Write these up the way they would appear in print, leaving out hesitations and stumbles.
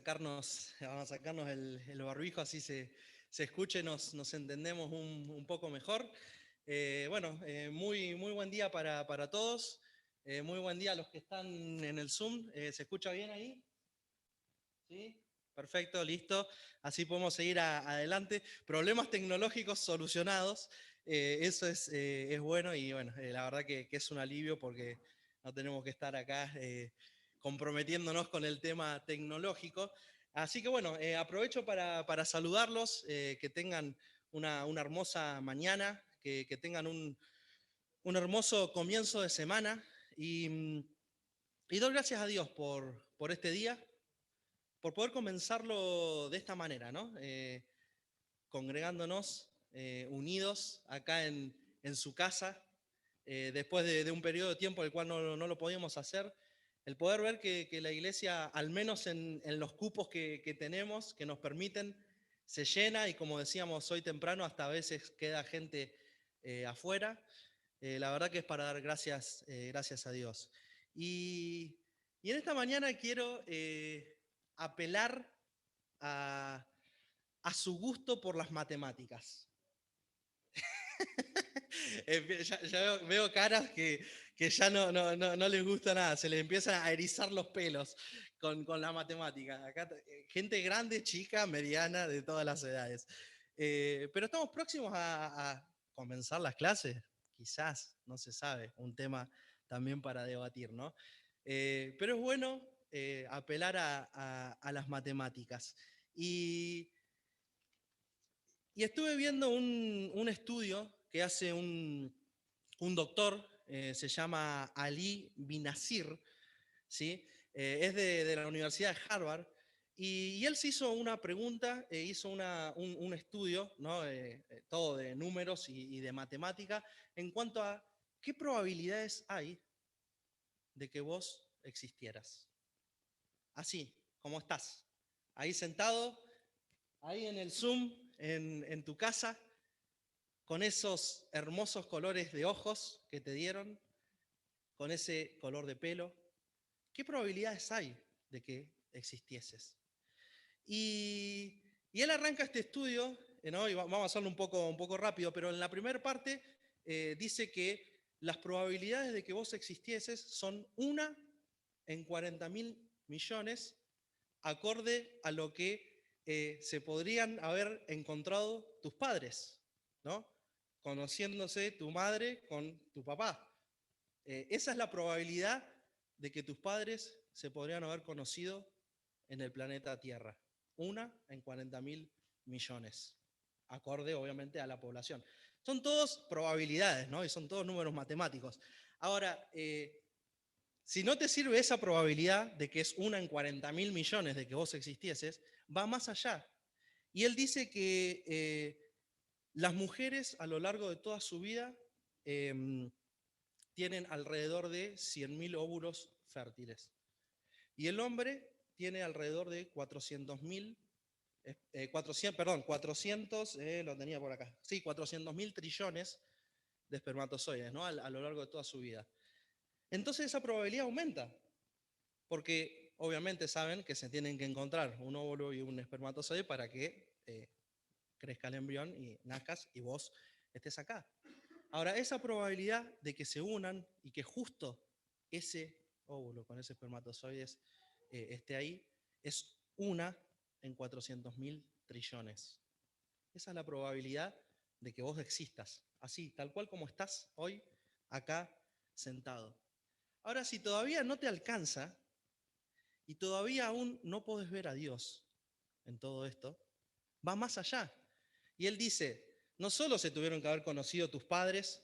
Vamos a sacarnos el barbijo, así se escuche, nos entendemos un poco mejor. Muy buen día para todos. Muy buen día a los que están en el Zoom. ¿Se escucha bien ahí? ¿Sí? Perfecto, listo. Así podemos seguir adelante. Problemas tecnológicos solucionados. Eso es bueno y bueno, la verdad que es un alivio porque no tenemos que estar acá comprometiéndonos con el tema tecnológico. Así que bueno, aprovecho para saludarlos, que tengan una hermosa mañana, que tengan un hermoso comienzo de semana y doy gracias a Dios por este día, por poder comenzarlo de esta manera, ¿no? Congregándonos, unidos acá en su casa, después de un periodo de tiempo en el cual no lo podíamos hacer, el poder ver que la iglesia, al menos en los cupos que tenemos, que nos permiten, se llena y como decíamos hoy temprano, hasta a veces queda gente afuera. La verdad que es para dar gracias a Dios. Y, y en esta mañana quiero apelar a, a su gusto por las matemáticas. Ya veo caras que ya no les gusta nada, se les empiezan a erizar los pelos con la matemática. Acá, gente grande, chica, mediana, de todas las edades. Pero estamos próximos a comenzar las clases, quizás, no se sabe, un tema también para debatir, ¿no? Pero es bueno apelar a las matemáticas. Y y estuve viendo un estudio que hace un doctor, se llama Ali Binazir, ¿sí? Es de la Universidad de Harvard, y él se hizo una pregunta, hizo un estudio, ¿no? Todo de números y de matemática, en cuanto a qué probabilidades hay de que vos existieras. Así, como estás, ahí sentado, ahí en el Zoom, en tu casa, con esos hermosos colores de ojos que te dieron, con ese color de pelo, ¿qué probabilidades hay de que existieses? Y, y él arranca este estudio, ¿no? Y vamos a hacerlo un poco rápido, pero en la primera parte dice que las probabilidades de que vos existieses son 1 en 40.000 millones, acorde a lo que se podrían haber encontrado tus padres, ¿no? Conociéndose tu madre con tu papá. Esa es la probabilidad de que tus padres se podrían haber conocido en el planeta Tierra. 1 en 40.000 millones, acorde obviamente a la población. Son todos probabilidades, ¿no? Y son todos números matemáticos. Ahora, si no te sirve esa probabilidad de que es 1 en 40.000 millones de que vos existieses, va más allá. Y él dice que las mujeres a lo largo de toda su vida tienen alrededor de 100.000 óvulos fértiles. Y el hombre tiene alrededor de 400.000, 400, lo tenía por acá, sí, 400.000 trillones de espermatozoides, ¿no? A lo largo de toda su vida. Entonces esa probabilidad aumenta, porque obviamente saben que se tienen que encontrar un óvulo y un espermatozoide para que crezca el embrión y nazcas y vos estés acá. Ahora, esa probabilidad de que se unan y que justo ese óvulo con ese espermatozoides esté ahí es 1 en 400.000 trillones. Esa es la probabilidad de que vos existas, así, tal cual como estás hoy acá sentado. Ahora, si todavía no te alcanza y todavía aún no podés ver a Dios en todo esto, va más allá. Y él dice, no solo se tuvieron que haber conocido tus padres,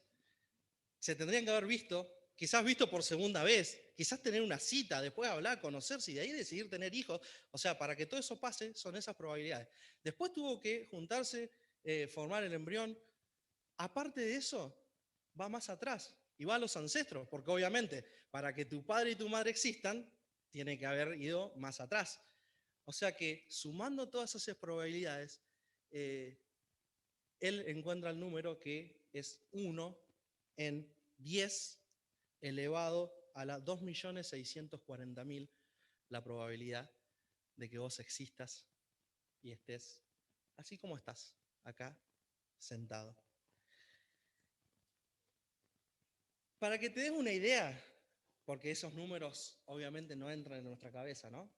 se tendrían que haber visto, quizás visto por segunda vez, quizás tener una cita, después hablar, conocerse y de ahí decidir tener hijos. O sea, para que todo eso pase, son esas probabilidades. Después tuvo que juntarse, formar el embrión. Aparte de eso, va más atrás y va a los ancestros, porque obviamente para que tu padre y tu madre existan, tiene que haber ido más atrás. O sea que sumando todas esas probabilidades, eh, él encuentra el número que es 1 en 10 elevado a la 2.640.000 la probabilidad de que vos existas y estés así como estás, acá, sentado. Para que te des una idea, porque esos números obviamente no entran en nuestra cabeza, ¿no?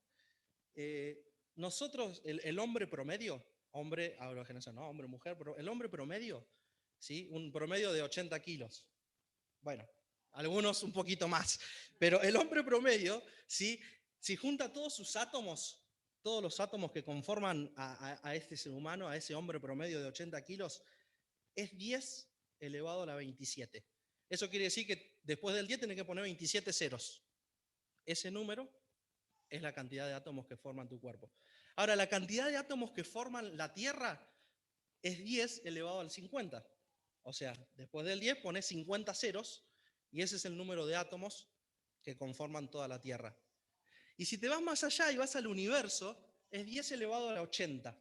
Nosotros, el hombre promedio, hombre, hablo de generación, ¿no? Hombre, mujer, pero el hombre promedio, ¿sí? Un promedio de 80 kilos. Bueno, algunos un poquito más, pero el hombre promedio, ¿sí? Si junta todos sus átomos, todos los átomos que conforman a este ser humano, a ese hombre promedio de 80 kilos, es 10 elevado a la 27. Eso quiere decir que después del 10 tenés que poner 27 ceros. Ese número es la cantidad de átomos que forman tu cuerpo. Ahora, la cantidad de átomos que forman la Tierra es 10 elevado al 50. O sea, después del 10 pones 50 ceros y ese es el número de átomos que conforman toda la Tierra. Y si te vas más allá y vas al universo, es 10 elevado a la 80.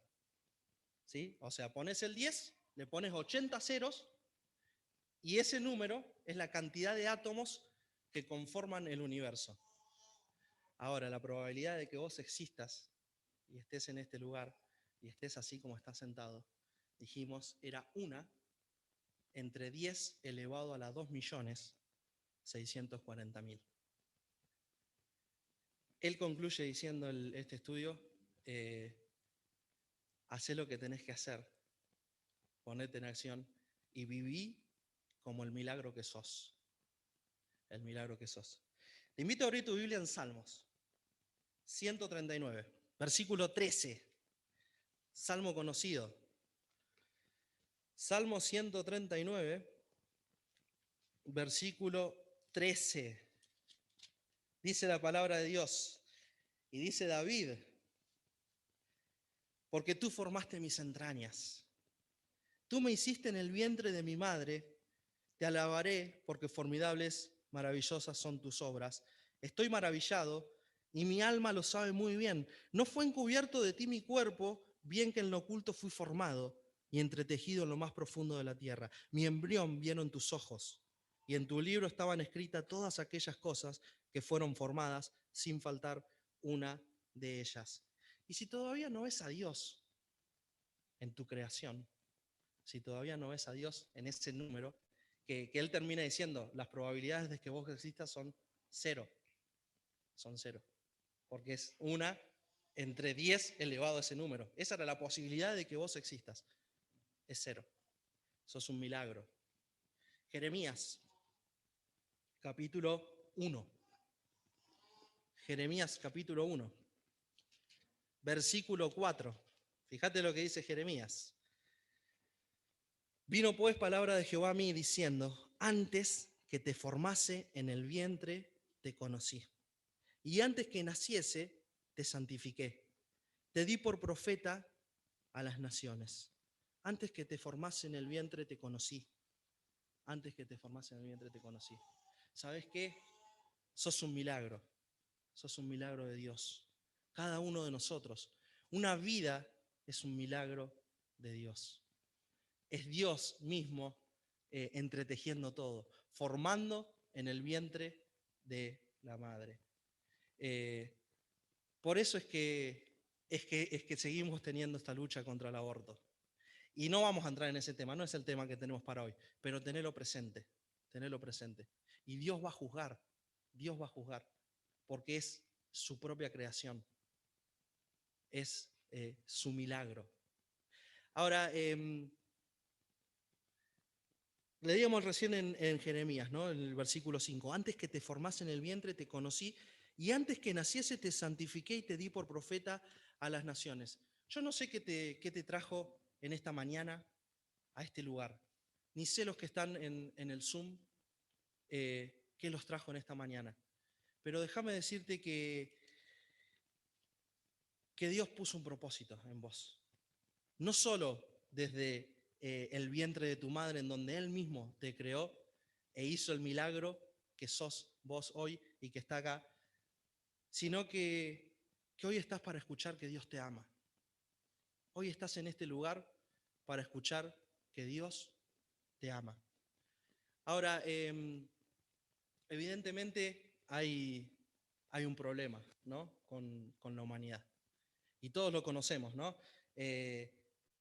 ¿Sí? O sea, pones el 10, le pones 80 ceros y ese número es la cantidad de átomos que conforman el universo. Ahora, la probabilidad de que vos existas y estés en este lugar y estés así como estás sentado, dijimos, era 1 entre 10 elevado a la 2.640.000. Él concluye diciendo este estudio, hacé lo que tenés que hacer, ponete en acción y viví como el milagro que sos. El milagro que sos. Te invito a abrir tu Biblia en Salmos 139, versículo 13. Salmo conocido. Salmo 139, versículo 13. Dice la palabra de Dios, y dice David, porque tú formaste mis entrañas. Tú me hiciste en el vientre de mi madre, te alabaré porque formidables, maravillosas son tus obras. Estoy maravillado y mi alma lo sabe muy bien. No fue encubierto de ti mi cuerpo, bien que en lo oculto fui formado y entretejido en lo más profundo de la tierra. Mi embrión vieron tus ojos y en tu libro estaban escritas todas aquellas cosas que fueron formadas sin faltar una de ellas. Y si todavía no ves a Dios en tu creación, si todavía no ves a Dios en ese número, que Él termina diciendo, las probabilidades de que vos existas son 0, son 0, porque es 1 entre 10 elevado a ese número. Esa era la posibilidad de que vos existas, es 0. Sos un milagro. Jeremías, capítulo 1. Jeremías, capítulo 1, versículo 4. Fíjate lo que dice Jeremías. Vino pues palabra de Jehová a mí diciendo, antes que te formase en el vientre te conocí, y antes que naciese te santifiqué, te di por profeta a las naciones. Antes que te formase en el vientre te conocí, antes que te formase en el vientre te conocí. ¿Sabes qué? Sos un milagro de Dios. Cada uno de nosotros. Una vida es un milagro de Dios. Es Dios mismo entretejiendo todo, formando en el vientre de la madre. Por eso es que seguimos teniendo esta lucha contra el aborto. Y no vamos a entrar en ese tema, no es el tema que tenemos para hoy, pero tenelo presente, tenelo presente. Y Dios va a juzgar, porque es su propia creación, es su milagro. Ahora, leíamos recién en Jeremías, ¿no? En el versículo 5. Antes que te formase en el vientre te conocí y antes que naciese te santifiqué y te di por profeta a las naciones. Yo no sé qué te trajo en esta mañana a este lugar. Ni sé los que están en el Zoom qué los trajo en esta mañana. Pero déjame decirte que Dios puso un propósito en vos. No solo desde el vientre de tu madre, en donde Él mismo te creó e hizo el milagro que sos vos hoy y que está acá, sino que hoy estás para escuchar que Dios te ama. Hoy estás en este lugar para escuchar que Dios te ama. Ahora, evidentemente hay un problema, ¿no? con la humanidad. y todos lo conocemos, ¿no? Eh,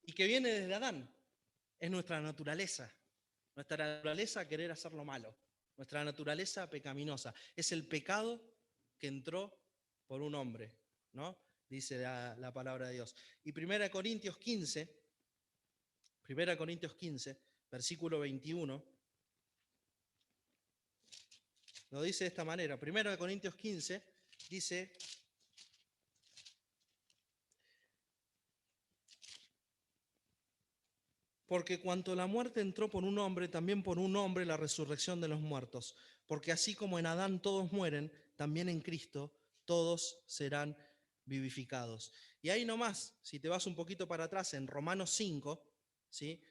y que viene desde Adán. Es nuestra naturaleza. Nuestra naturaleza querer hacer lo malo. Nuestra naturaleza pecaminosa. Es el pecado que entró por un hombre, ¿no? Dice la palabra de Dios. Y 1 Corintios 15, versículo 21, lo dice de esta manera. 1 Corintios 15 dice: porque cuanto la muerte entró por un hombre, también por un hombre la resurrección de los muertos. Porque así como en Adán todos mueren, también en Cristo todos serán vivificados. Y ahí nomás, si te vas un poquito para atrás, en Romanos 5, ¿sí?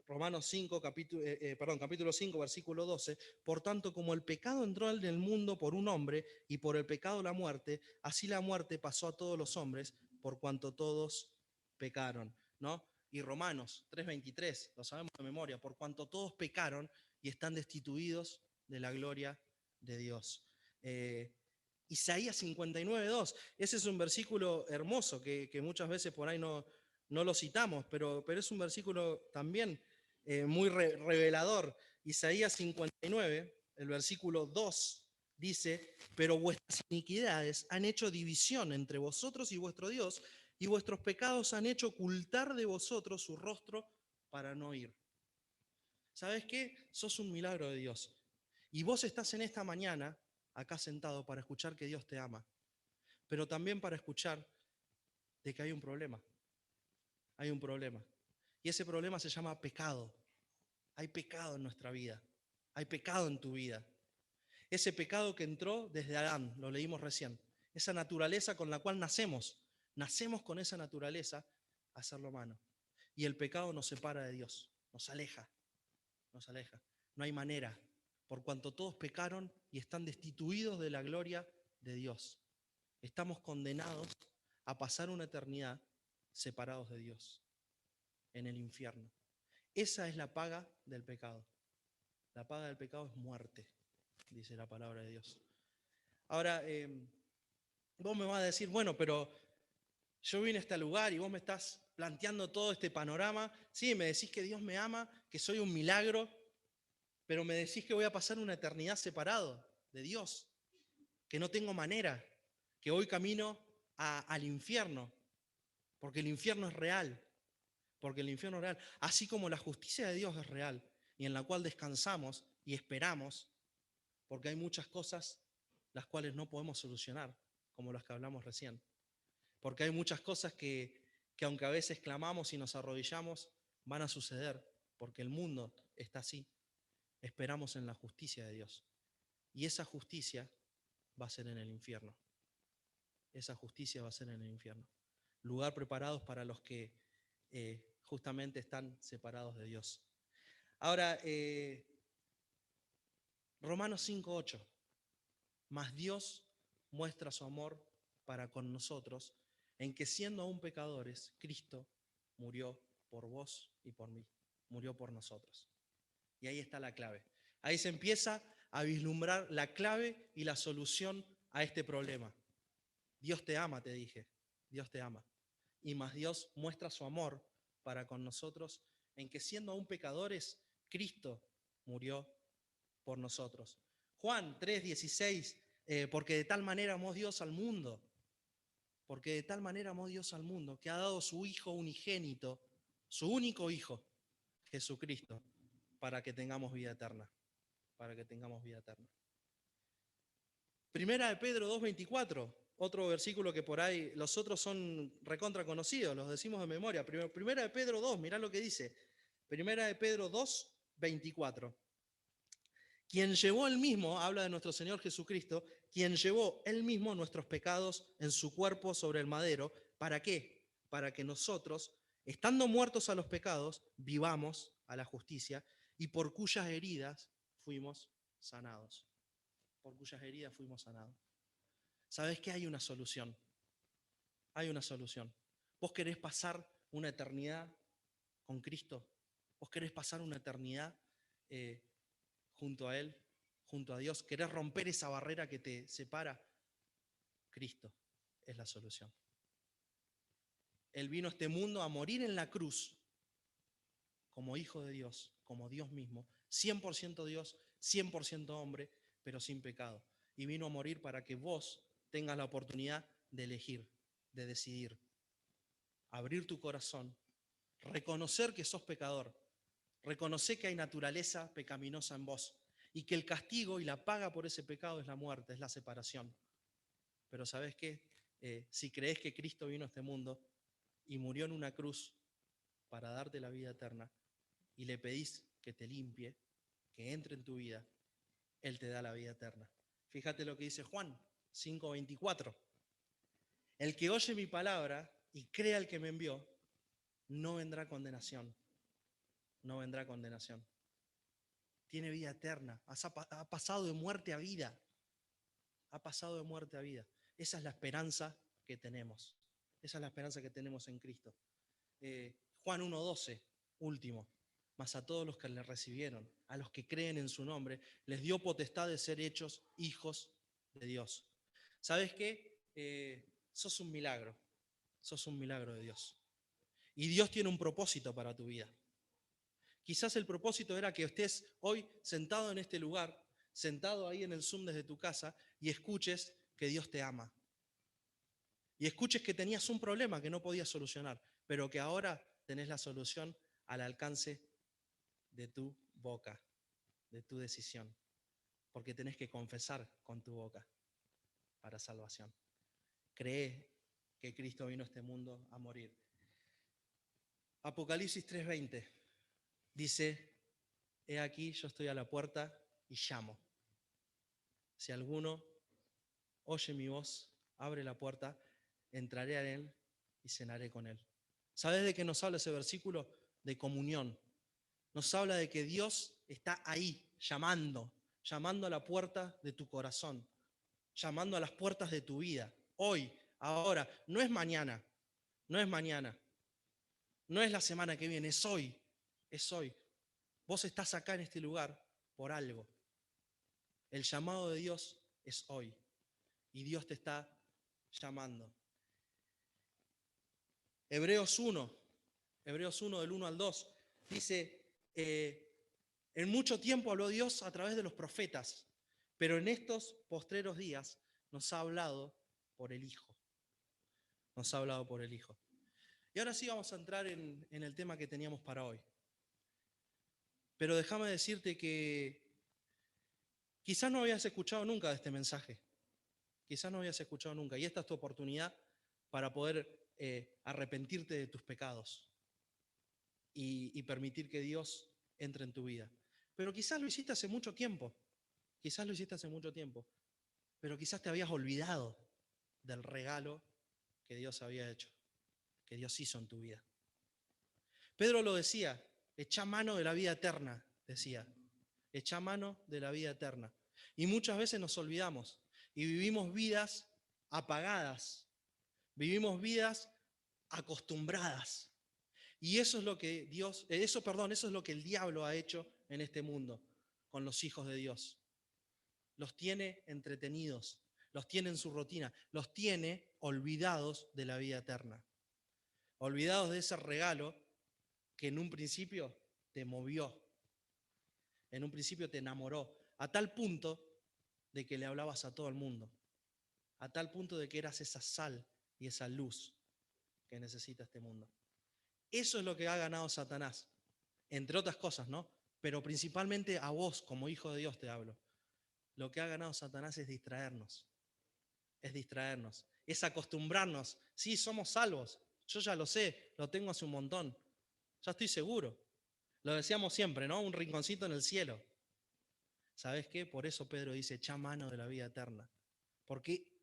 Romanos 5, capítulo 5, versículo 12, por tanto, como el pecado entró en el mundo por un hombre, y por el pecado la muerte, así la muerte pasó a todos los hombres, por cuanto todos pecaron, ¿no? Y Romanos 3:23, lo sabemos de memoria, por cuanto todos pecaron y están destituidos de la gloria de Dios. Isaías 59:2, ese es un versículo hermoso que muchas veces por ahí no lo citamos, pero es un versículo también muy revelador. Isaías 59, el versículo 2, dice: pero vuestras iniquidades han hecho división entre vosotros y vuestro Dios, y vuestros pecados han hecho ocultar de vosotros su rostro para no ir. ¿Sabes qué? Sos un milagro de Dios. Y vos estás en esta mañana acá sentado para escuchar que Dios te ama, pero también para escuchar de que hay un problema. Hay un problema. Y ese problema se llama pecado. Hay pecado en nuestra vida. Hay pecado en tu vida. Ese pecado que entró desde Adán, lo leímos recién. Esa naturaleza con la cual nacemos. Nacemos con esa naturaleza a hacer lo malo. Y el pecado nos separa de Dios, nos aleja, nos aleja. No hay manera, por cuanto todos pecaron y están destituidos de la gloria de Dios. Estamos condenados a pasar una eternidad separados de Dios, en el infierno. Esa es la paga del pecado. La paga del pecado es muerte, dice la palabra de Dios. Ahora, vos me vas a decir, bueno, pero yo vine a este lugar y vos me estás planteando todo este panorama. Sí, me decís que Dios me ama, que soy un milagro, pero me decís que voy a pasar una eternidad separado de Dios, que no tengo manera, que hoy camino al infierno, porque el infierno es real, porque el infierno es real, así como la justicia de Dios es real y en la cual descansamos y esperamos, porque hay muchas cosas las cuales no podemos solucionar, como las que hablamos recién, porque hay muchas cosas que aunque a veces clamamos y nos arrodillamos, van a suceder, porque el mundo está así. Esperamos en la justicia de Dios. Y esa justicia va a ser en el infierno. Esa justicia va a ser en el infierno. Lugar preparados para los que justamente están separados de Dios. Ahora, Romanos 5:8. Mas Dios muestra su amor para con nosotros, en que siendo aún pecadores, Cristo murió por vos y por mí. Murió por nosotros. Y ahí está la clave. Ahí se empieza a vislumbrar la clave y la solución a este problema. Dios te ama, te dije. Dios te ama. Y más Dios muestra su amor para con nosotros, en que siendo aún pecadores, Cristo murió por nosotros. Juan 3:16, porque de tal manera amó Dios al mundo, porque de tal manera amó Dios al mundo, que ha dado su Hijo unigénito, su único Hijo, Jesucristo, para que tengamos vida eterna, para que tengamos vida eterna. Primera de Pedro 2:24, otro versículo que por ahí los otros son recontra conocidos, los decimos de memoria. Primera de Pedro 2, mirá lo que dice. Primera de Pedro 2:24. Quien llevó él mismo, habla de nuestro Señor Jesucristo, quien llevó él mismo nuestros pecados en su cuerpo sobre el madero. ¿Para qué? Para que nosotros, estando muertos a los pecados, vivamos a la justicia, y por cuyas heridas fuimos sanados. Por cuyas heridas fuimos sanados. ¿Sabés que hay una solución? Hay una solución. ¿Vos querés pasar una eternidad con Cristo? ¿Vos querés pasar una eternidad junto a Él, junto a Dios? ¿Querés romper esa barrera que te separa? Cristo es la solución. Él vino a este mundo a morir en la cruz como hijo de Dios, como Dios mismo, 100% Dios, 100% hombre, pero sin pecado. Y vino a morir para que vos tengas la oportunidad de elegir, de decidir, abrir tu corazón, reconocer que sos pecador, reconocer que hay naturaleza pecaminosa en vos y que el castigo y la paga por ese pecado es la muerte, es la separación. Pero ¿sabés qué? Si creés que Cristo vino a este mundo y murió en una cruz para darte la vida eterna y le pedís que te limpie, que entre en tu vida, Él te da la vida eterna. Fíjate lo que dice Juan 5:24. El que oye mi palabra y crea al que me envió, no vendrá condenación. No vendrá condenación. Tiene vida eterna. Ha pasado de muerte a vida. Ha pasado de muerte a vida. Esa es la esperanza que tenemos. Esa es la esperanza que tenemos en Cristo. Juan 1:12, último. Mas a todos los que le recibieron, a los que creen en su nombre, les dio potestad de ser hechos hijos de Dios. ¿Sabes qué? Sos un milagro. Sos un milagro de Dios. Y Dios tiene un propósito para tu vida. Quizás el propósito era que estés hoy sentado en este lugar, sentado ahí en el Zoom desde tu casa y escuches que Dios te ama. Y escuches que tenías un problema que no podías solucionar, pero que ahora tenés la solución al alcance de tu boca, de tu decisión. Porque tenés que confesar con tu boca para salvación. Cree que Cristo vino a este mundo a morir. Apocalipsis 3:20 dice: he aquí, yo estoy a la puerta y llamo. Si alguno oye mi voz, abre la puerta, entraré a él y cenaré con él. ¿Sabes de qué nos habla ese versículo? De comunión. Nos habla de que Dios está ahí, llamando a la puerta de tu corazón, llamando a las puertas de tu vida. Hoy, ahora, no es mañana, no es mañana, no es la semana que viene, es hoy, es hoy. Vos estás acá en este lugar por algo. El llamado de Dios es hoy y Dios te está llamando. Hebreos 1 del 1 al 2, dice, en mucho tiempo habló Dios a través de los profetas, pero en estos postreros días nos ha hablado por el Hijo. Nos ha hablado por el Hijo. Y ahora sí vamos a entrar en el tema que teníamos para hoy. Pero déjame decirte que quizás no habías escuchado nunca de este mensaje. Quizás no habías escuchado nunca. Y esta es tu oportunidad para poder arrepentirte de tus pecados y permitir que Dios entre en tu vida. Pero quizás lo hiciste hace mucho tiempo. Quizás lo hiciste hace mucho tiempo. Pero quizás te habías olvidado del regalo que Dios había hecho, que Dios hizo en tu vida. Pedro lo decía, echa mano de la vida eterna, decía. Echa mano de la vida eterna. Y muchas veces nos olvidamos y vivimos vidas apagadas, vivimos vidas acostumbradas. Y eso es lo que eso es lo que el diablo ha hecho en este mundo con los hijos de Dios. Los tiene entretenidos, los tiene en su rutina, los tiene olvidados de la vida eterna, olvidados de ese regalo que en un principio te movió, en un principio te enamoró, a tal punto de que le hablabas a todo el mundo, a tal punto de que eras esa sal y esa luz que necesita este mundo. Eso es lo que ha ganado Satanás, entre otras cosas, ¿no? Pero principalmente a vos, como hijo de Dios, te hablo. Lo que ha ganado Satanás es distraernos, es acostumbrarnos. Sí, somos salvos, yo ya lo sé, lo tengo hace un montón, ya estoy seguro. Lo decíamos siempre, ¿no? Un rinconcito en el cielo. ¿Sabes qué? Por eso Pedro dice, echa mano de la vida eterna. Porque,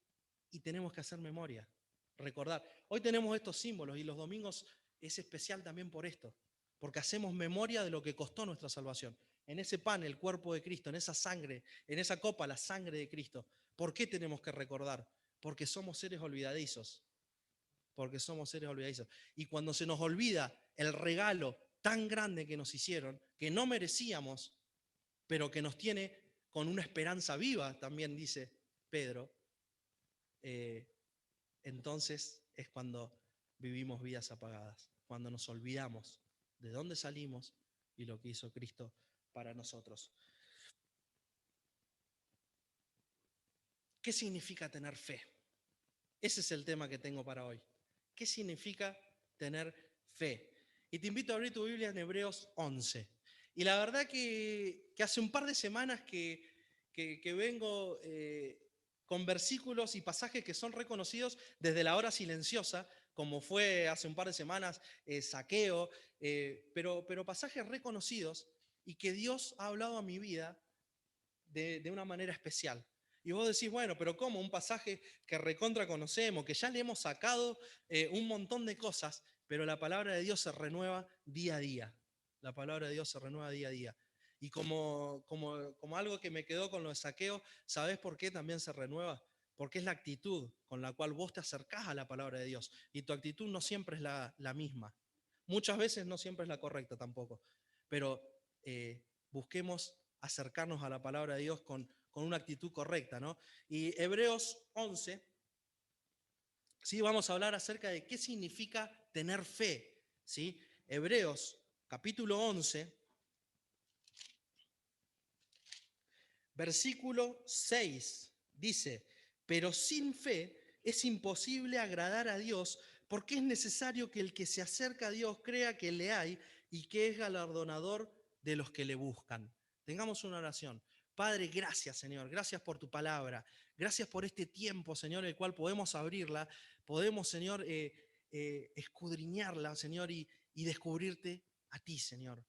y tenemos que hacer memoria, recordar. Hoy tenemos estos símbolos y los domingos es especial también por esto, porque hacemos memoria de lo que costó nuestra salvación. En ese pan, el cuerpo de Cristo, en esa sangre, en esa copa, la sangre de Cristo. ¿Por qué tenemos que recordar? Porque somos seres olvidadizos. Porque somos seres olvidadizos. Y cuando se nos olvida el regalo tan grande que nos hicieron, que no merecíamos, pero que nos tiene con una esperanza viva, también dice Pedro, entonces es cuando vivimos vidas apagadas, cuando nos olvidamos de dónde salimos y lo que hizo Cristo para nosotros. ¿Qué significa tener fe? Ese es el tema que tengo para hoy. ¿Qué significa tener fe? Y te invito a abrir tu Biblia en Hebreos 11. Y la verdad que hace un par de semanas que vengo con versículos y pasajes que son reconocidos desde la hora silenciosa, como fue hace un par de semanas Zaqueo, pero pasajes reconocidos y que Dios ha hablado a mi vida de una manera especial. Y vos decís, bueno, pero ¿cómo? Un pasaje que recontra conocemos, que ya le hemos sacado un montón de cosas, pero la palabra de Dios se renueva día a día. La palabra de Dios se renueva día a día. Y como algo que me quedó con lo de Zaqueo, ¿sabés por qué también se renueva? Porque es la actitud con la cual vos te acercás a la palabra de Dios. Y tu actitud no siempre es la misma. Muchas veces no siempre es la correcta tampoco. Pero busquemos acercarnos a la palabra de Dios con una actitud correcta, ¿no? Y Hebreos 11, sí, vamos a hablar acerca de qué significa tener fe, ¿sí? Hebreos capítulo 11, versículo 6, dice, pero sin fe es imposible agradar a Dios, porque es necesario que el que se acerca a Dios crea que le hay y que es galardonador de los que le buscan. Tengamos una oración. Padre, gracias, Señor. Gracias por tu palabra. Gracias por este tiempo, Señor, el cual podemos abrirla. Podemos, Señor, escudriñarla, Señor, y descubrirte a ti, Señor.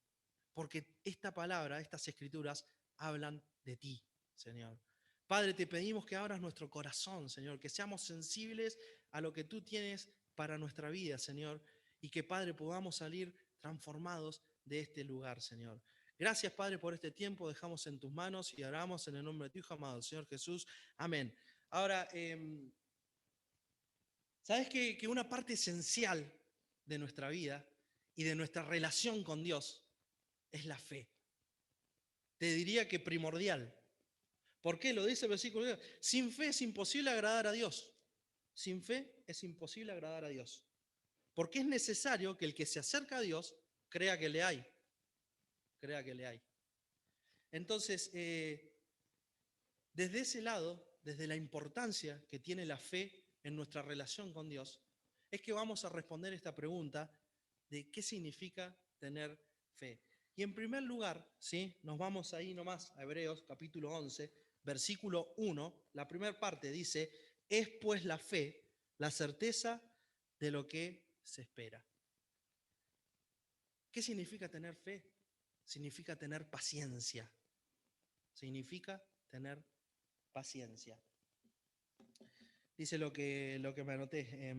Porque esta palabra, estas escrituras, hablan de ti, Señor. Padre, te pedimos que abras nuestro corazón, Señor, que seamos sensibles a lo que tú tienes para nuestra vida, Señor, y que, Padre, podamos salir transformados de este lugar, Señor. Gracias, Padre, por este tiempo. Dejamos en tus manos y oramos en el nombre de tu Hijo amado, Señor Jesús. Amén. Ahora, ¿sabes que una parte esencial de nuestra vida y de nuestra relación con Dios es la fe? Te diría que primordial. ¿Por qué? Lo dice el versículo 10. Sin fe es imposible agradar a Dios. Sin fe es imposible agradar a Dios. Porque es necesario que el que se acerca a Dios crea que le hay. Crea que le hay. Entonces, desde ese lado, desde la importancia que tiene la fe en nuestra relación con Dios, es que vamos a responder esta pregunta de qué significa tener fe. Y en primer lugar, ¿sí? Nos vamos ahí nomás a Hebreos capítulo 11, versículo 1, la primera parte dice, es pues la fe, la certeza de lo que se espera. ¿Qué significa tener fe? Significa tener paciencia. Significa tener paciencia. Dice lo que me anoté.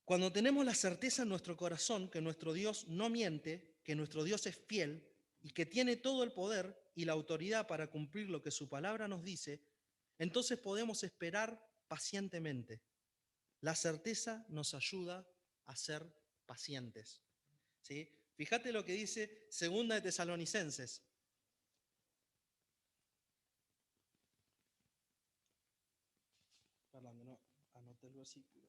Cuando tenemos la certeza en nuestro corazón que nuestro Dios no miente, que nuestro Dios es fiel y que tiene todo el poder y la autoridad para cumplir lo que su palabra nos dice, entonces podemos esperar pacientemente. La certeza nos ayuda a ser pacientes. ¿Sí? Fíjate lo que dice 2 de Tesalonicenses. Perdón, no anoté el versículo.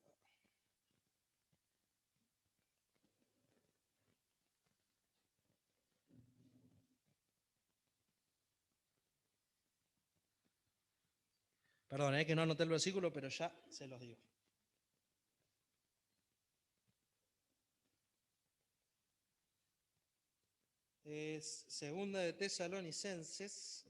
Perdón, que no anoté el versículo, pero ya se los digo. Es 2 de Tesalonicenses.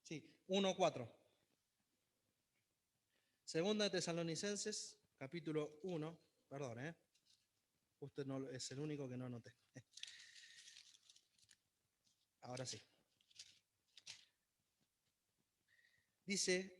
Sí, 1:4. Segunda de Tesalonicenses, capítulo 1. Perdón, Usted no, es el único que no anoté. Ahora sí. Dice,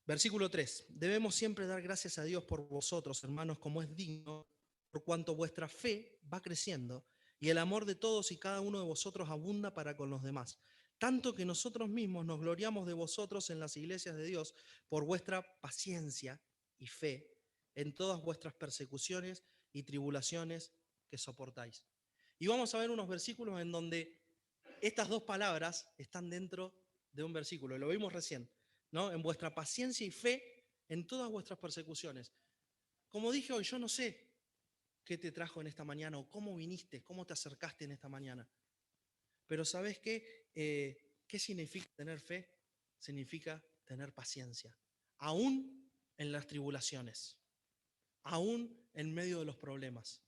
versículo 3. Debemos siempre dar gracias a Dios por vosotros, hermanos, como es digno, por cuanto vuestra fe va creciendo y el amor de todos y cada uno de vosotros abunda para con los demás. tanto que nosotros mismos nos gloriamos de vosotros en las iglesias de Dios por vuestra paciencia y fe en todas vuestras persecuciones y tribulaciones que soportáis. Y vamos a ver unos versículos en donde estas dos palabras están dentro de un versículo, lo vimos recién, ¿no? En vuestra paciencia y fe en todas vuestras persecuciones. Como dije hoy, yo no sé qué te trajo en esta mañana o cómo viniste, cómo te acercaste en esta mañana. Pero ¿sabes qué? ¿Qué significa tener fe? Significa tener paciencia, aún en las tribulaciones, aún en medio de los problemas.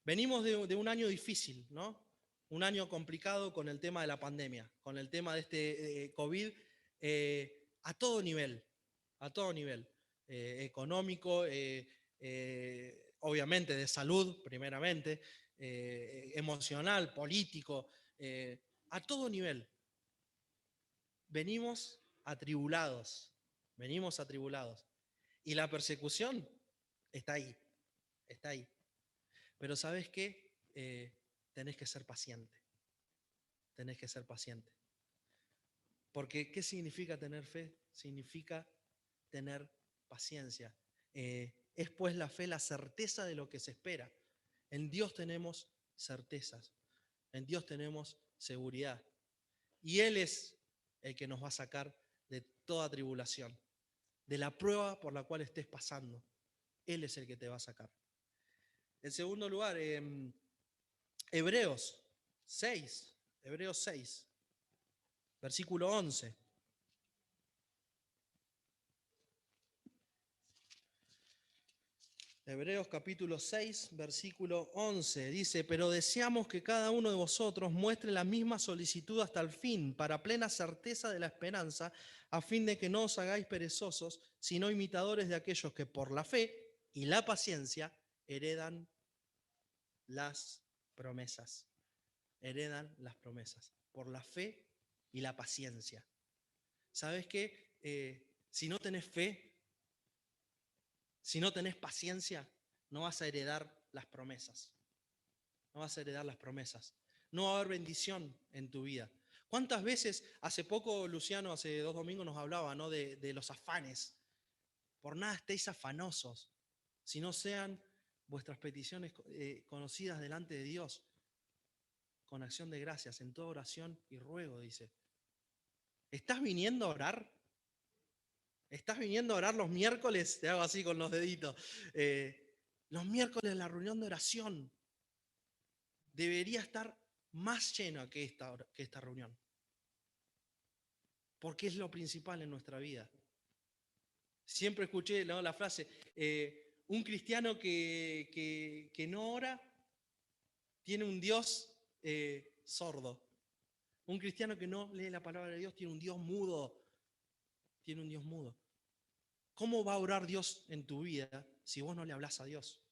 Venimos de un año difícil, ¿no? Un año complicado con el tema de la pandemia, con el tema de este COVID, a todo nivel, económico, obviamente de salud, primeramente, emocional, político, a todo nivel. Venimos atribulados, venimos atribulados. Y la persecución está ahí, está ahí. Pero ¿sabes qué? Tenés que ser paciente, tenés que ser paciente. Porque ¿qué significa tener fe? Significa tener paciencia. Es pues la fe la certeza de lo que se espera. En Dios tenemos certezas, en Dios tenemos seguridad. Y Él es el que nos va a sacar de toda tribulación, de la prueba por la cual estés pasando. Él es el que te va a sacar. En segundo lugar, Hebreos 6, Hebreos 6, versículo 11. Hebreos capítulo 6, versículo 11, dice, pero deseamos que cada uno de vosotros muestre la misma solicitud hasta el fin, para plena certeza de la esperanza, a fin de que no os hagáis perezosos, sino imitadores de aquellos que por la fe y la paciencia heredan las promesas. Heredan las promesas, por la fe y la paciencia. ¿Sabes qué? Si no tenés fe, si no tenés paciencia, no vas a heredar las promesas. No vas a heredar las promesas. No va a haber bendición en tu vida. ¿Cuántas veces, hace poco Luciano, hace 2 domingos nos hablaba, ¿no? de los afanes? Por nada estéis afanosos, si no sean vuestras peticiones conocidas delante de Dios, con acción de gracias, en toda oración y ruego, dice. ¿Estás viniendo a orar? ¿Estás viniendo a orar los miércoles? Te hago así con los deditos. Los miércoles la reunión de oración debería estar más llena que esta reunión. Porque es lo principal en nuestra vida. Siempre escuché, ¿no?, la frase, un cristiano que no ora tiene un Dios sordo. Un cristiano que no lee la palabra de Dios tiene un Dios mudo. Tiene un Dios mudo. ¿Cómo va a orar Dios en tu vida si vos no le hablas a Dios?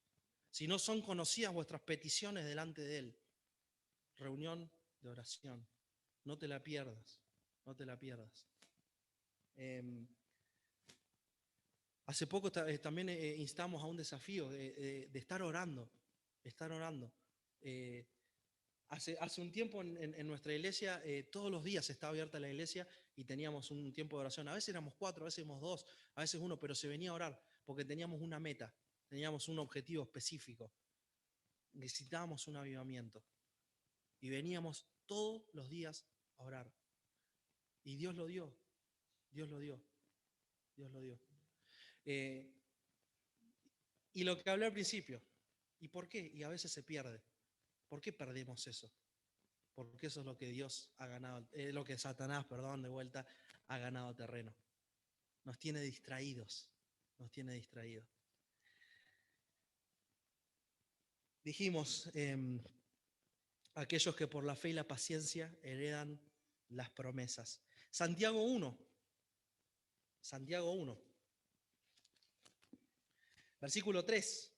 Si no son conocidas vuestras peticiones delante de Él. Reunión de oración. No te la pierdas. No te la pierdas. Hace poco también instamos a un desafío de estar orando. Estar orando. Hace un tiempo en nuestra iglesia, todos los días estaba abierta la iglesia y teníamos un tiempo de oración. A veces éramos 4, a veces éramos 2, a veces 1, pero se venía a orar porque teníamos una meta, teníamos un objetivo específico. Necesitábamos un avivamiento. Y veníamos todos los días a orar. Y Dios lo dio, Dios lo dio, Dios lo dio. Y lo que hablé al principio, ¿y por qué? Y a veces se pierde. ¿Por qué perdemos eso? Porque eso es lo que Dios ha ganado, lo que Satanás, perdón, de vuelta, ha ganado terreno. Nos tiene distraídos, nos tiene distraídos. Dijimos, aquellos que por la fe y la paciencia heredan las promesas. Santiago 1, versículo 3.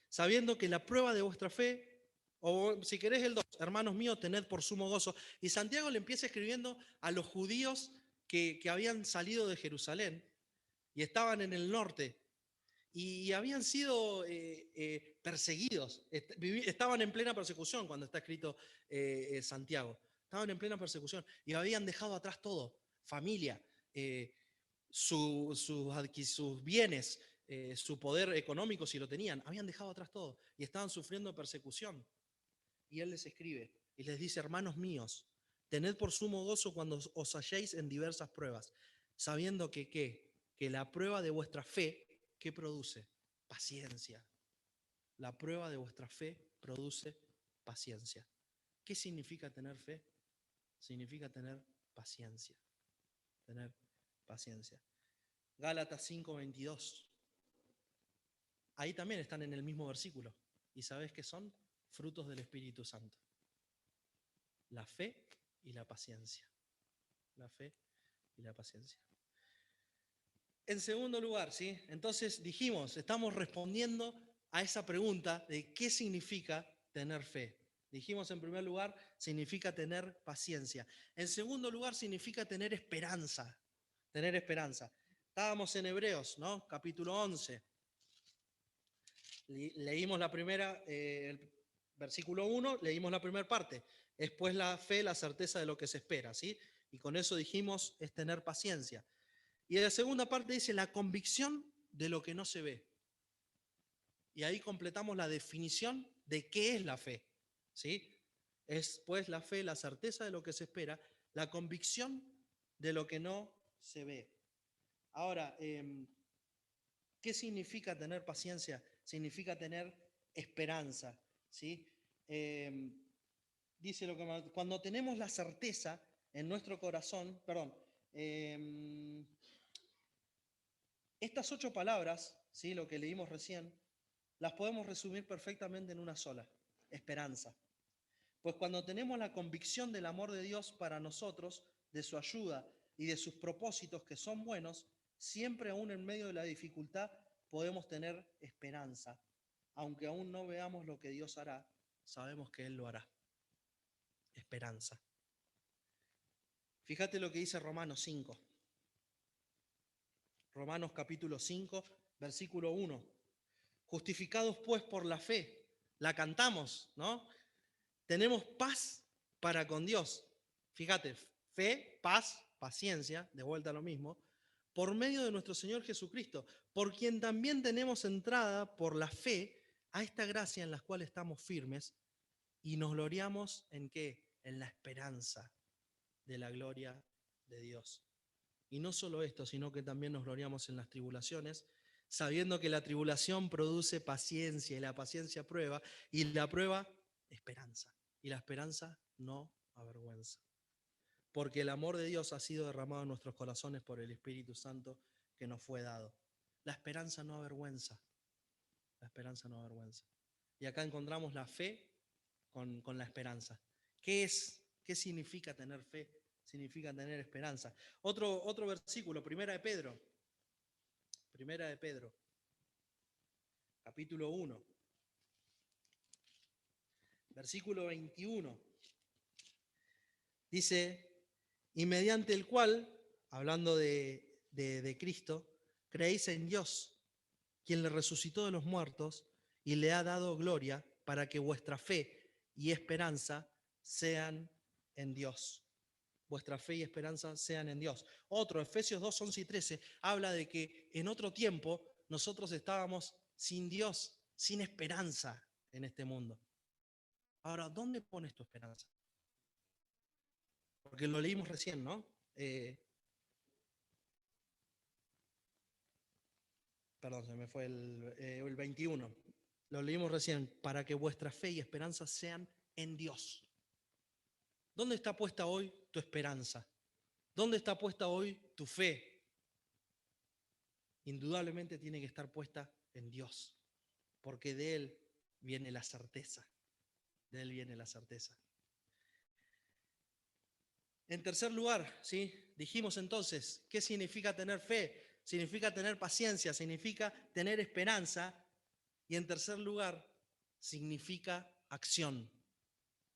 Sabiendo que la prueba de vuestra fe, o si querés el 2, hermanos míos, tened por sumo gozo. Y Santiago le empieza escribiendo a los judíos que habían salido de Jerusalén y estaban en el norte y habían sido perseguidos, estaban en plena persecución cuando está escrito Santiago. estaban en plena persecución y habían dejado atrás todo, familia, sus bienes, su poder económico si lo tenían, habían dejado atrás todo y estaban sufriendo persecución. Y él les escribe y les dice: hermanos míos, tened por sumo gozo cuando os halléis en diversas pruebas, sabiendo que, ¿qué? Que la prueba de vuestra fe, ¿qué produce? Paciencia. La prueba de vuestra fe produce paciencia. ¿Qué significa tener fe? Significa tener paciencia. Tener paciencia. Gálatas 5:22. Ahí también están en el mismo versículo. ¿Y sabés qué son? Frutos del Espíritu Santo. La fe y la paciencia. La fe y la paciencia. En segundo lugar, ¿sí? Entonces dijimos, estamos respondiendo a esa pregunta de qué significa tener fe. Dijimos en primer lugar, significa tener paciencia. En segundo lugar, significa tener esperanza. Tener esperanza. Estábamos en Hebreos, ¿no? Capítulo 11. Leímos la primera, el versículo 1, leímos la primera parte. Después la fe, la certeza de lo que se espera, ¿sí? Y con eso dijimos, es tener paciencia. Y en la segunda parte dice la convicción de lo que no se ve. Y ahí completamos la definición de qué es la fe, ¿sí? Es pues la fe, la certeza de lo que se espera, la convicción de lo que no se ve. Ahora, ¿qué significa tener paciencia? Significa tener esperanza, ¿sí? Dice lo que cuando tenemos la certeza en nuestro corazón, perdón, estas 8 palabras, ¿sí? Lo que leímos recién, las podemos resumir perfectamente en una sola: esperanza. Pues cuando tenemos la convicción del amor de Dios para nosotros, de su ayuda y de sus propósitos que son buenos, siempre aún en medio de la dificultad podemos tener esperanza. Aunque aún no veamos lo que Dios hará, sabemos que Él lo hará. Esperanza. Fíjate lo que dice Romanos 5. Romanos capítulo 5, versículo 1. Justificados pues por la fe, la cantamos, ¿no? Tenemos paz para con Dios. Fíjate, fe, paz, paciencia, de vuelta a lo mismo, por medio de nuestro Señor Jesucristo, por quien también tenemos entrada por la fe a esta gracia en la cual estamos firmes y nos gloriamos en ¿qué? En la esperanza de la gloria de Dios. Y no solo esto, sino que también nos gloriamos en las tribulaciones, sabiendo que la tribulación produce paciencia y la paciencia prueba y la prueba esperanza. Y la esperanza no avergüenza. Porque el amor de Dios ha sido derramado en nuestros corazones por el Espíritu Santo que nos fue dado. La esperanza no avergüenza. La esperanza no avergüenza. Y acá encontramos la fe con la esperanza. ¿Qué es? ¿Qué significa tener fe? Significa tener esperanza. Otro versículo, Primera de Pedro. Primera de Pedro, capítulo 1, versículo 21. Dice, y mediante el cual, hablando de Cristo, creéis en Dios, quien le resucitó de los muertos y le ha dado gloria para que vuestra fe y esperanza sean en Dios. Vuestra fe y esperanza sean en Dios. Otro, Efesios 2, 11 y 13, habla de que en otro tiempo nosotros estábamos sin Dios, sin esperanza en este mundo. Ahora, ¿dónde pones tu esperanza? Porque lo leímos recién, ¿no? Perdón, se me fue el 21. Lo leímos recién, para que vuestra fe y esperanza sean en Dios. ¿Dónde está puesta hoy tu esperanza? ¿Dónde está puesta hoy tu fe? Indudablemente tiene que estar puesta en Dios, porque de Él viene la certeza. De Él viene la certeza. En tercer lugar, ¿sí? Dijimos entonces, ¿qué significa tener fe? Significa tener paciencia, significa tener esperanza. Y en tercer lugar, significa acción.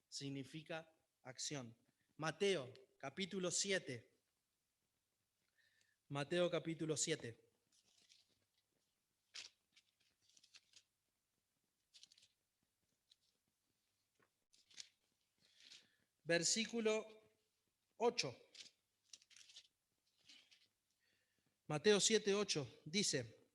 Significa acción. Mateo, capítulo 7. Mateo, capítulo 7. versículo 8. Mateo 7, 8 dice,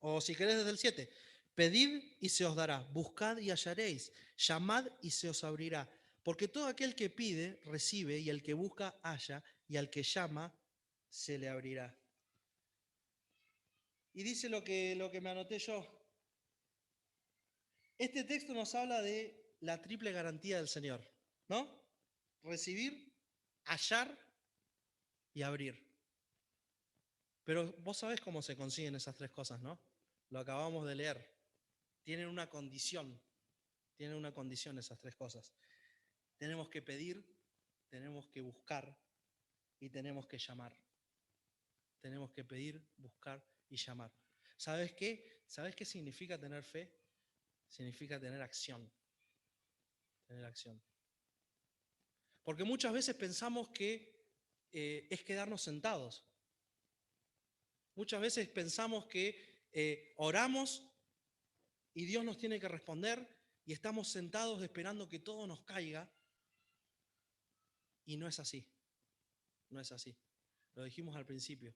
o si querés desde el 7, pedid y se os dará, buscad y hallaréis, llamad y se os abrirá. Porque todo aquel que pide, recibe, y el que busca, halla, y al que llama, se le abrirá. Y dice lo que me anoté yo. Este texto nos habla de la triple garantía del Señor, ¿no? Recibir, hallar y abrir. Pero vos sabés cómo se consiguen esas tres cosas, ¿no? Lo acabamos de leer. Tienen una condición esas tres cosas. Tenemos que pedir, tenemos que buscar y tenemos que llamar. Tenemos que pedir, buscar y llamar. ¿Sabes qué? ¿Sabes qué significa tener fe? Significa tener acción. Tener acción. Porque muchas veces pensamos que es quedarnos sentados. Muchas veces pensamos que oramos y Dios nos tiene que responder y estamos sentados esperando que todo nos caiga. Y no es así. No es así. Lo dijimos al principio.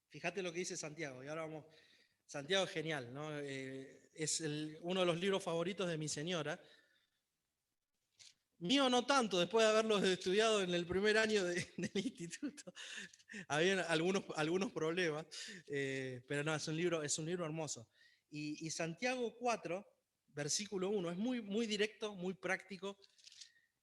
Fíjate lo que dice Santiago. Y ahora vamos. Santiago es genial, ¿no? Es uno de los libros favoritos de mi señora. Mío no tanto, después de haberlo estudiado en el primer año del instituto. Había algunos problemas, pero no, es un libro hermoso. Y Santiago 4, versículo 1, es muy, muy directo, muy práctico.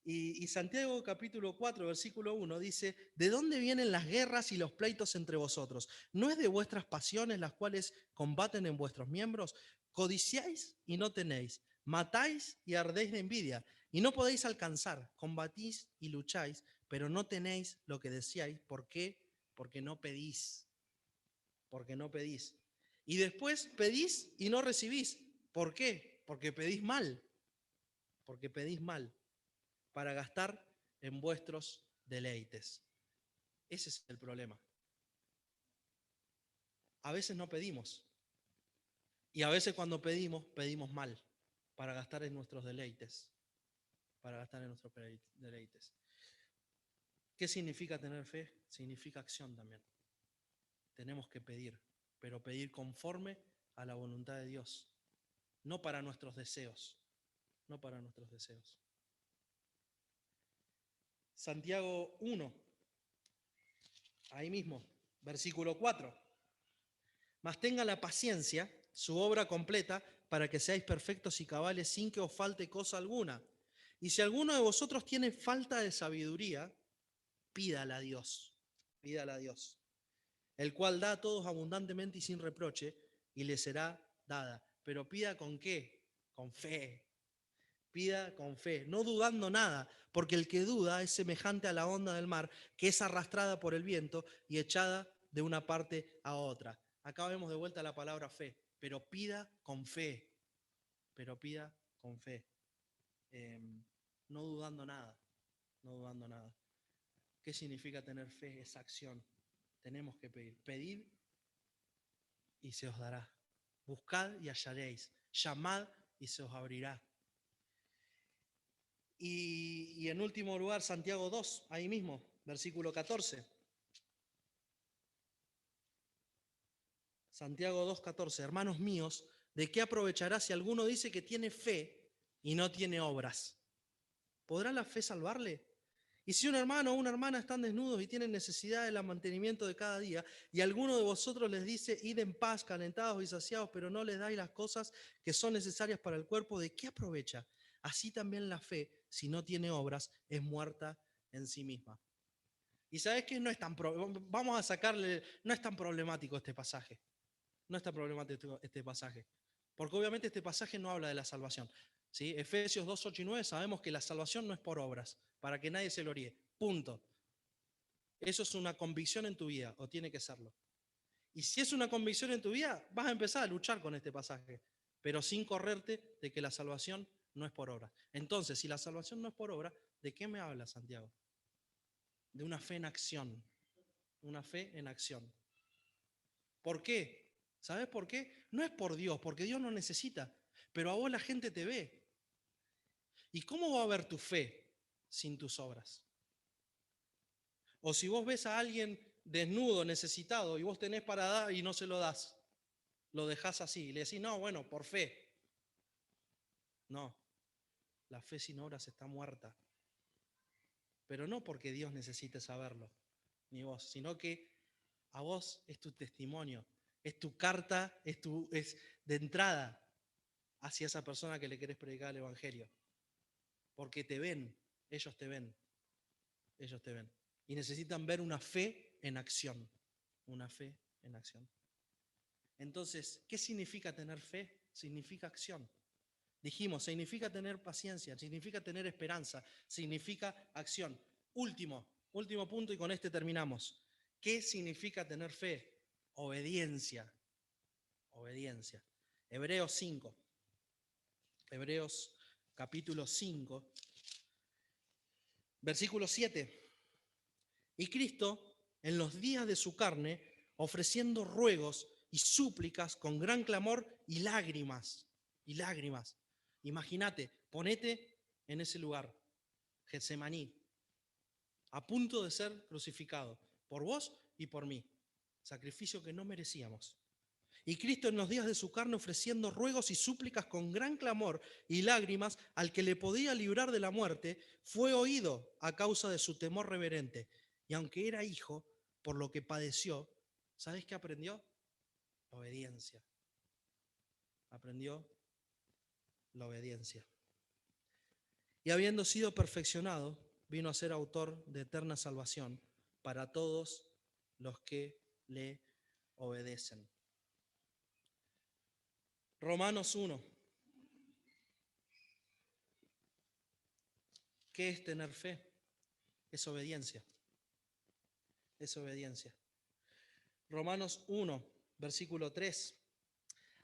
Y Santiago capítulo 4, versículo 1 dice, ¿de dónde vienen las guerras y los pleitos entre vosotros? ¿No es de vuestras pasiones las cuales combaten en vuestros miembros? Codiciáis y no tenéis, matáis y ardéis de envidia, y no podéis alcanzar, combatís y lucháis, pero no tenéis lo que deseáis. ¿Por qué? Porque no pedís, porque no pedís. Y después pedís y no recibís. ¿Por qué? Porque pedís mal para gastar en vuestros deleites. Ese es el problema. A veces no pedimos. Y a veces cuando pedimos, pedimos mal para gastar en nuestros deleites. Para gastar en nuestros deleites. ¿Qué significa tener fe? Significa acción también. Tenemos que pedir, pero pedir conforme a la voluntad de Dios. No para nuestros deseos. No para nuestros deseos. Santiago 1, ahí mismo, versículo 4. Mas tenga la paciencia, su obra completa, para que seáis perfectos y cabales sin que os falte cosa alguna. Y si alguno de vosotros tiene falta de sabiduría, pídala a Dios, pídala a Dios, el cual da a todos abundantemente y sin reproche, y le será dada. Pero pida con qué? Con fe. Pida con fe, no dudando nada, porque el que duda es semejante a la onda del mar, que es arrastrada por el viento y echada de una parte a otra. Acá vemos de vuelta la palabra fe, pero pida con fe, pero pida con fe. No dudando nada, no dudando nada. ¿Qué significa tener fe? Es acción. Tenemos que pedir. Pedid y se os dará. Buscad y hallaréis. Llamad y se os abrirá. Y en último lugar, Santiago 2, ahí mismo, versículo 14. Santiago 2:14. Hermanos míos, ¿de qué aprovechará si alguno dice que tiene fe y no tiene obras? ¿Podrá la fe salvarle? Y si un hermano o una hermana están desnudos y tienen necesidad del mantenimiento de cada día, y alguno de vosotros les dice, id en paz, calentados y saciados, pero no les dais las cosas que son necesarias para el cuerpo, ¿de qué aprovecha? Así también la fe, si no tiene obras, es muerta en sí misma. Y sabes que no es tan vamos a sacarle, no es tan problemático este pasaje. No es tan problemático este pasaje. Porque obviamente este pasaje no habla de la salvación. ¿Sí? Efesios 2, 8 y 9 sabemos que la salvación no es por obras, para que nadie se gloríe. Punto. Eso es una convicción en tu vida, o tiene que serlo. Y si es una convicción en tu vida, vas a empezar a luchar con este pasaje, pero sin correrte de que la salvación no es por obra. Entonces, si la salvación no es por obra, ¿de qué me habla Santiago? De una fe en acción. Una fe en acción. ¿Por qué? ¿Sabes por qué? No es por Dios, porque Dios no necesita, pero a vos la gente te ve. ¿Y cómo va a haber tu fe sin tus obras? O si vos ves a alguien desnudo, necesitado, y vos tenés para dar y no se lo das, lo dejás así, y le decís, no, bueno, por fe. No, la fe sin obras está muerta. Pero no porque Dios necesite saberlo, ni vos, sino que a vos es tu testimonio, es tu carta, es de entrada hacia esa persona que le querés predicar el Evangelio. Porque te ven, ellos te ven, ellos te ven. Y necesitan ver una fe en acción, una fe en acción. Entonces, ¿qué significa tener fe? Significa acción. Dijimos, significa tener paciencia, significa tener esperanza, significa acción. Último punto y con este terminamos. ¿Qué significa tener fe? Obediencia. Obediencia. Hebreos 5. Hebreos capítulo 5, versículo 7. Y Cristo, en los días de su carne, ofreciendo ruegos y súplicas con gran clamor y lágrimas. Y lágrimas. Imagínate, ponete en ese lugar, Getsemaní, a punto de ser crucificado por vos y por mí. Sacrificio que no merecíamos. Y Cristo en los días de su carne ofreciendo ruegos y súplicas con gran clamor y lágrimas al que le podía librar de la muerte, fue oído a causa de su temor reverente. Y aunque era hijo, por lo que padeció, ¿sabes qué aprendió? Obediencia. Aprendió la obediencia. Y habiendo sido perfeccionado, vino a ser autor de eterna salvación para todos los que le obedecen. Romanos 1. ¿Qué es tener fe? Es obediencia. Es obediencia. Romanos 1, versículo 3.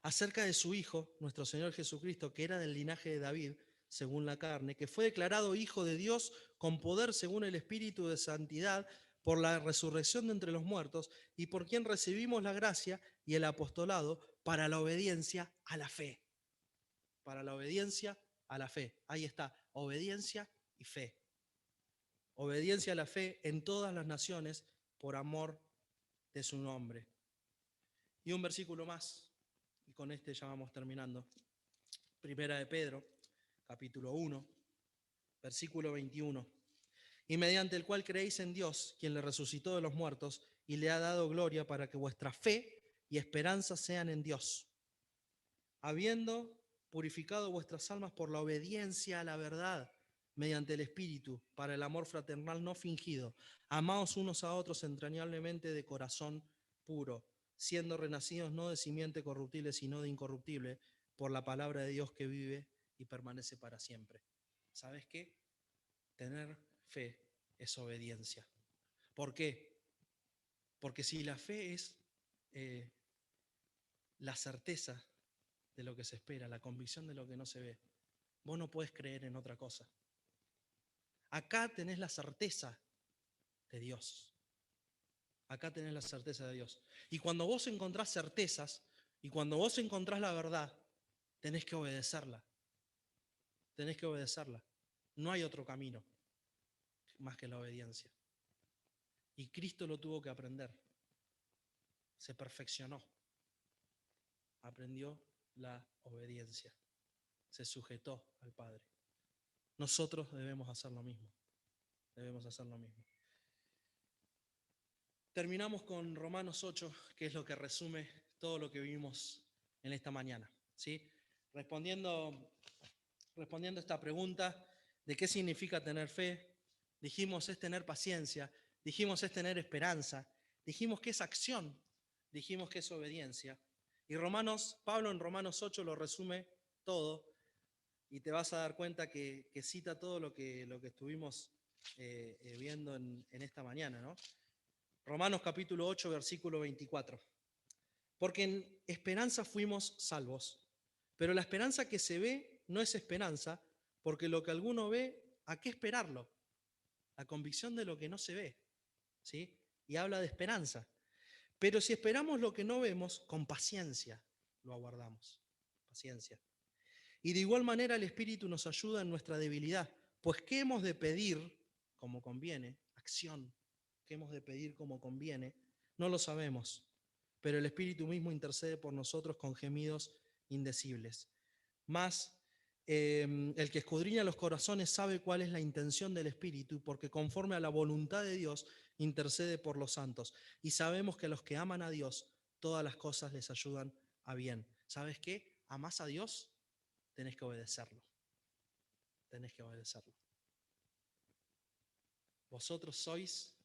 Acerca de su Hijo, nuestro Señor Jesucristo, que era del linaje de David, según la carne, que fue declarado Hijo de Dios con poder según el Espíritu de Santidad, por la resurrección de entre los muertos, y por quien recibimos la gracia y el apostolado para la obediencia a la fe. Para la obediencia a la fe. Ahí está, obediencia y fe. Obediencia a la fe en todas las naciones por amor de su nombre. Y un versículo más, y con este ya vamos terminando. Primera de Pedro, capítulo 1, versículo 21. Y mediante el cual creéis en Dios, quien le resucitó de los muertos y le ha dado gloria para que vuestra fe y esperanza sean en Dios, habiendo purificado vuestras almas por la obediencia a la verdad, mediante el Espíritu, para el amor fraternal no fingido. Amaos unos a otros entrañablemente de corazón puro, siendo renacidos no de simiente corruptible, sino de incorruptible, por la palabra de Dios que vive y permanece para siempre. ¿Sabes qué? Tener fe es obediencia. ¿Por qué? Porque si la fe es la certeza de lo que se espera, la convicción de lo que no se ve, vos no podés creer en otra cosa. Acá tenés la certeza de Dios. Acá tenés la certeza de Dios. Y cuando vos encontrás certezas, y cuando vos encontrás la verdad, tenés que obedecerla. Tenés que obedecerla. No hay otro camino más que la obediencia. Y Cristo lo tuvo que aprender. Se perfeccionó. Aprendió la obediencia. Se sujetó al Padre. Nosotros debemos hacer lo mismo. Debemos hacer lo mismo. Terminamos con Romanos 8, que es lo que resume todo lo que vimos en esta mañana. ¿Sí? Respondiendo a esta pregunta de qué significa tener fe, dijimos es tener paciencia, dijimos es tener esperanza, dijimos que es acción, dijimos que es obediencia. Y Pablo en Romanos 8 lo resume todo y te vas a dar cuenta que cita todo lo que estuvimos viendo en esta mañana, ¿no? Romanos capítulo 8, versículo 24. Porque en esperanza fuimos salvos, pero la esperanza que se ve no es esperanza, porque lo que alguno ve, ¿a qué esperarlo? La convicción de lo que no se ve, ¿sí? Y habla de esperanza. Pero si esperamos lo que no vemos, con paciencia lo aguardamos. Paciencia. Y de igual manera el Espíritu nos ayuda en nuestra debilidad. Pues ¿qué hemos de pedir como conviene? Acción. ¿Qué hemos de pedir como conviene? No lo sabemos, pero el Espíritu mismo intercede por nosotros con gemidos indecibles. Mas el que escudriña los corazones sabe cuál es la intención del Espíritu, porque conforme a la voluntad de Dios intercede por los santos. Y sabemos que a los que aman a Dios, todas las cosas les ayudan a bien. ¿Sabes qué? ¿Amás a Dios? Tenés que obedecerlo. Tenés que obedecerlo. Vosotros sois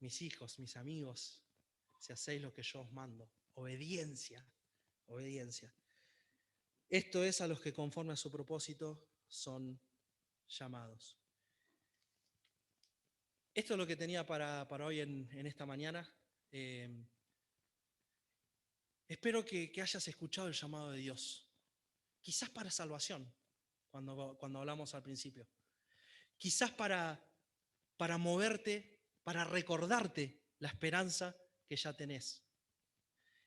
mis hijos, mis amigos, si hacéis lo que yo os mando. Obediencia, obediencia. Esto es a los que conforme a su propósito son llamados. Esto es lo que tenía para hoy en esta mañana. Espero que hayas escuchado el llamado de Dios. Quizás para salvación, cuando hablamos al principio. Quizás para moverte, para recordarte la esperanza que ya tenés.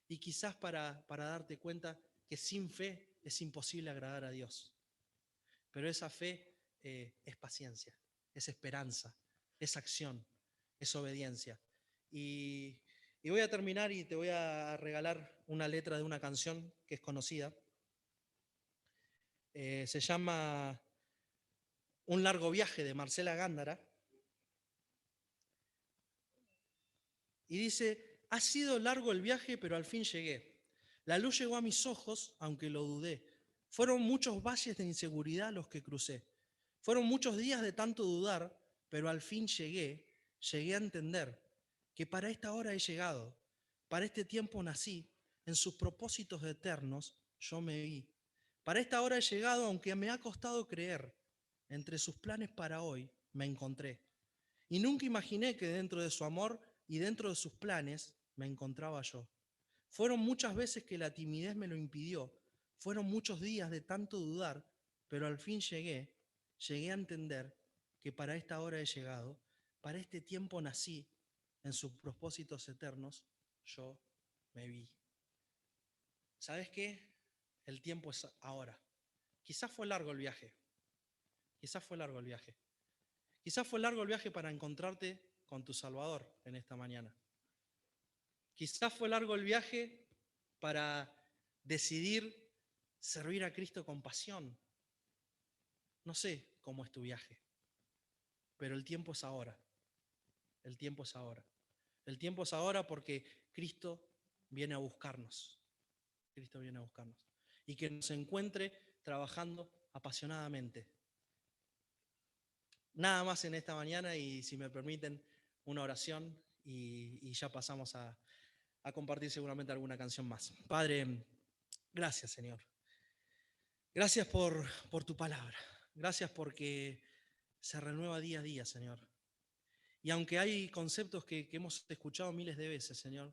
Y quizás para darte cuenta que sin fe es imposible agradar a Dios. Pero esa fe es paciencia, es esperanza, es acción, es obediencia. Y voy a terminar y te voy a regalar una letra de una canción que es conocida. Se llama Un largo viaje, de Marcela Gándara. Y dice: ha sido largo el viaje, pero al fin llegué. La luz llegó a mis ojos, aunque lo dudé. Fueron muchos valles de inseguridad los que crucé. Fueron muchos días de tanto dudar, pero al fin llegué a entender que para esta hora he llegado, para este tiempo nací, en sus propósitos eternos yo me vi. Para esta hora he llegado, aunque me ha costado creer, entre sus planes para hoy me encontré. Y nunca imaginé que dentro de su amor y dentro de sus planes me encontraba yo. Fueron muchas veces que la timidez me lo impidió, fueron muchos días de tanto dudar, pero al fin llegué a entender que para esta hora he llegado, para este tiempo nací, en sus propósitos eternos yo me vi. ¿Sabes qué? El tiempo es ahora. Quizás fue largo el viaje, quizás fue largo el viaje. Quizás fue largo el viaje para encontrarte con tu Salvador en esta mañana. Quizás fue largo el viaje para decidir servir a Cristo con pasión. No sé cómo es tu viaje, pero el tiempo es ahora. El tiempo es ahora. El tiempo es ahora porque Cristo viene a buscarnos. Cristo viene a buscarnos. Y que nos encuentre trabajando apasionadamente. Nada más en esta mañana, y si me permiten, una oración y ya pasamos a compartir seguramente alguna canción más. Padre, gracias, Señor. Gracias por tu palabra. Gracias porque se renueva día a día, Señor. Y aunque hay conceptos que hemos escuchado miles de veces, Señor,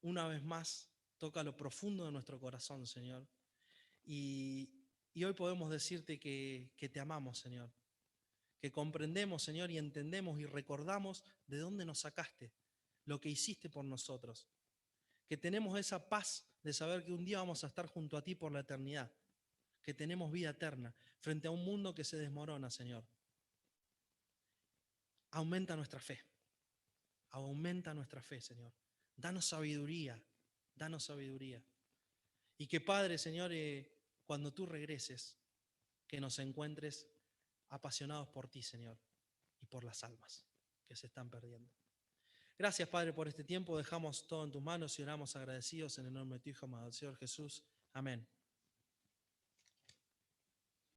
una vez más toca lo profundo de nuestro corazón, Señor. Y hoy podemos decirte que te amamos, Señor. Que comprendemos, Señor, y entendemos y recordamos de dónde nos sacaste, lo que hiciste por nosotros. Que tenemos esa paz de saber que un día vamos a estar junto a ti por la eternidad. Que tenemos vida eterna frente a un mundo que se desmorona, Señor. Aumenta nuestra fe. Aumenta nuestra fe, Señor. Danos sabiduría. Danos sabiduría. Y que, Padre, Señor, cuando tú regreses, que nos encuentres apasionados por ti, Señor, y por las almas que se están perdiendo. Gracias, Padre, por este tiempo. Dejamos todo en tus manos y oramos agradecidos en el nombre de tu Hijo, amado Señor Jesús. Amén.